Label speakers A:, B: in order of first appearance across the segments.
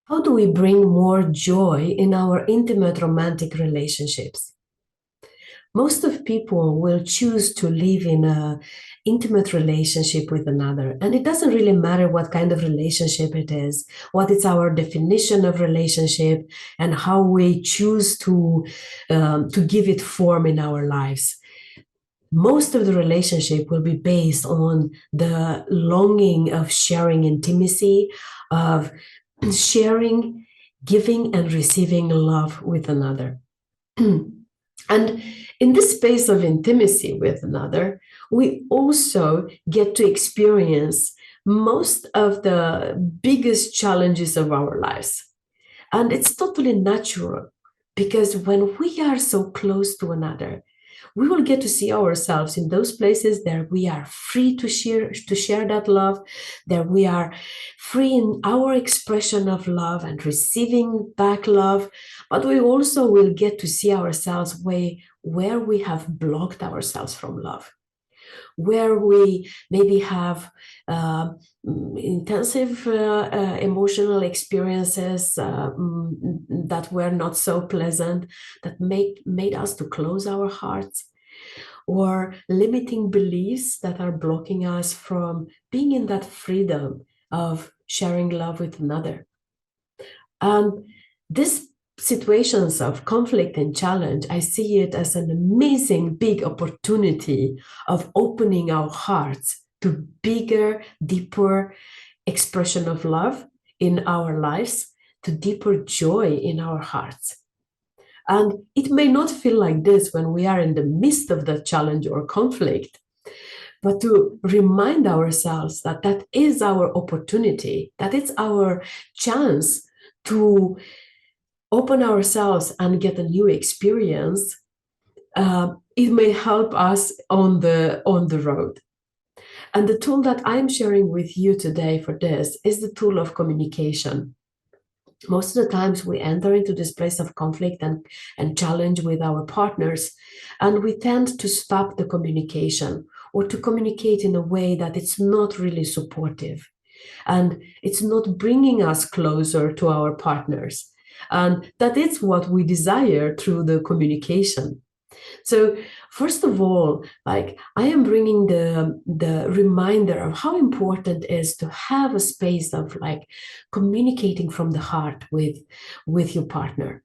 A: How do we bring more joy in our intimate romantic relationships? Most of people will choose to live in a intimate relationship with another, and it doesn't really matter what kind of relationship it is, what is our definition of relationship, and how we choose to give it form in our lives. Most of the relationship will be based on the longing of sharing intimacy, of sharing, giving, and receiving love with another. And in this space of intimacy with another, we also get to experience most of the biggest challenges of our lives. And it's totally natural because when we are so close to another, we will get to see ourselves in those places that we are free to share that love, that we are free in our expression of love and receiving back love, but we also will get to see ourselves where we have blocked ourselves from love, where we maybe have uh, intensive emotional experiences that were not so pleasant, that made us to close our hearts, or limiting beliefs that are blocking us from being in that freedom of sharing love with another. And these situations of conflict and challenge, I see it as an amazing big opportunity of opening our hearts to bigger, deeper expression of love in our lives, to deeper joy in our hearts. And it may not feel like this when we are in the midst of the challenge or conflict, but to remind ourselves that that is our opportunity, that it's our chance to open ourselves and get a new experience. It may help us on the road. And the tool that I'm sharing with you today for this is the tool of communication. Most of the times we enter into this place of conflict and challenge with our partners, and we tend to stop the communication or to communicate in a way that it's not really supportive and it's not bringing us closer to our partners. And that is what we desire through the communication. So first of all, like I am bringing the reminder of how important it is to have a space of like communicating from the heart with your partner.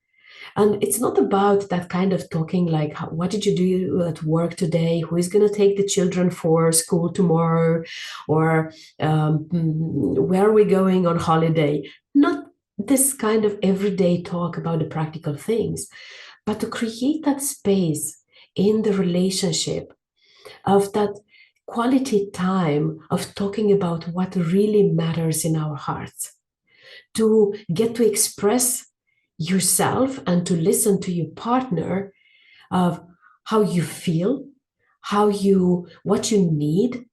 A: And it's not about that kind of talking like, what did you do at work today? Who is going to take the children for school tomorrow? Or where are we going on holiday? Not this kind of everyday talk about the practical things, but to create that space in the relationship of that quality time of talking about what really matters in our hearts, to get to express yourself and to listen to your partner of how you feel, what you need,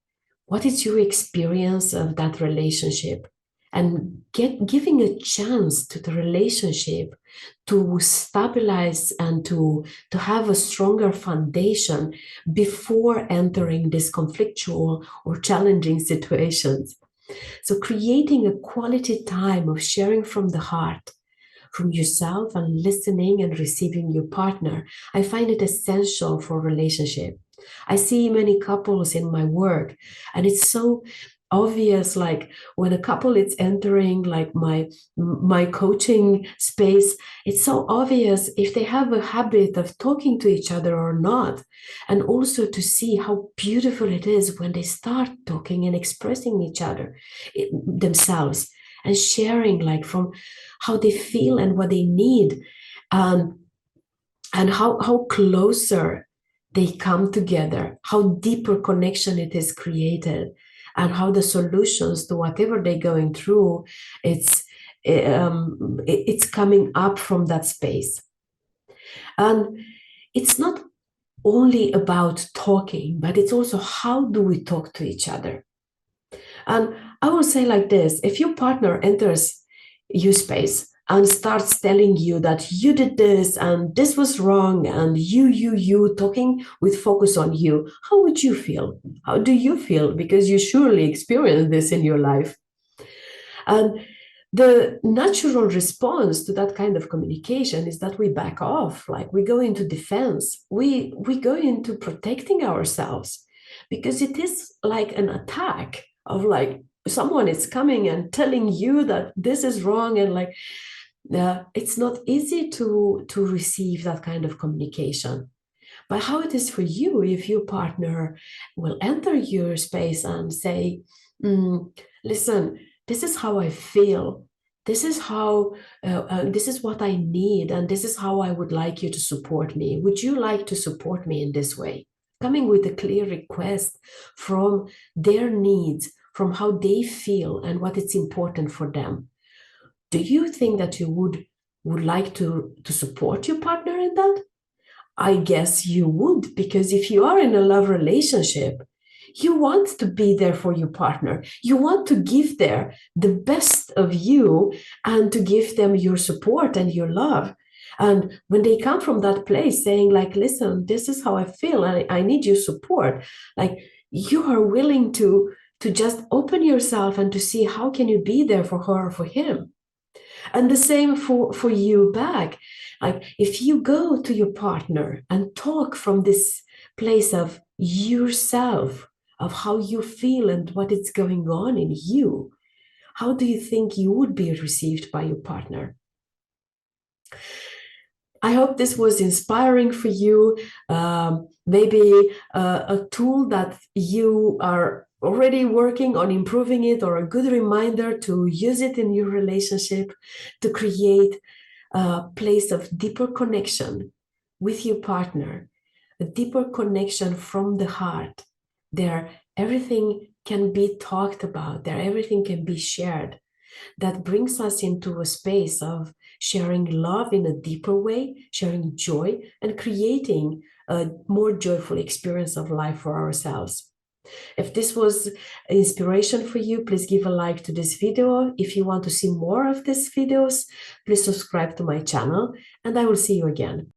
A: what is your experience of that relationship, and giving a chance to the relationship to stabilize and to have a stronger foundation before entering these conflictual or challenging situations. So creating a quality time of sharing from the heart, from yourself, and listening and receiving your partner, I find it essential for relationship. I see many couples in my work, and it's so obvious, like when a couple is entering like my coaching space, it's so obvious if they have a habit of talking to each other or not. And also to see how beautiful it is when they start talking and expressing each other, themselves, and sharing like from how they feel and what they need, um, and how closer they come together, how deeper connection it is created, and how the solutions to whatever they're going through, it's coming up from that space. And it's not only about talking, but it's also how do we talk to each other. And I will say like this, if your partner enters your space and starts telling you that you did this and this was wrong and you talking with focus on you, how would you feel? How do you feel? Because you surely experienced this in your life. And the natural response to that kind of communication is that we back off, like we go into defense, we go into protecting ourselves, because it is like an attack of like someone is coming and telling you that this is wrong, and like it's not easy to receive that kind of communication. But how it is for you if your partner will enter your space and say, listen, this is how I feel. This is how, this is what I need, and this is how I would like you to support me. Would you like to support me in this way? Coming with a clear request from their needs, from how they feel and what it's important for them. Do you think that you would like to support your partner in that? I guess you would, because if you are in a love relationship, you want to be there for your partner. You want to give them the best of you and to give them your support and your love. And when they come from that place saying like, listen, this is how I feel and I need your support, like you are willing to just open yourself and to see how can you be there for her or for him. And the same for you back. Like if you go to your partner and talk from this place of yourself, of how you feel and what is going on in you, how do you think you would be received by your partner? I hope this was inspiring for you. Maybe a tool that you are already working on improving it, or a good reminder to use it in your relationship to create a place of deeper connection with your partner, a deeper connection from the heart. There, everything can be talked about, there, everything can be shared. That brings us into a space of sharing love in a deeper way, sharing joy, and creating a more joyful experience of life for ourselves. If this was inspiration for you, please give a like to this video. If you want to see more of these videos, please subscribe to my channel, and I will see you again.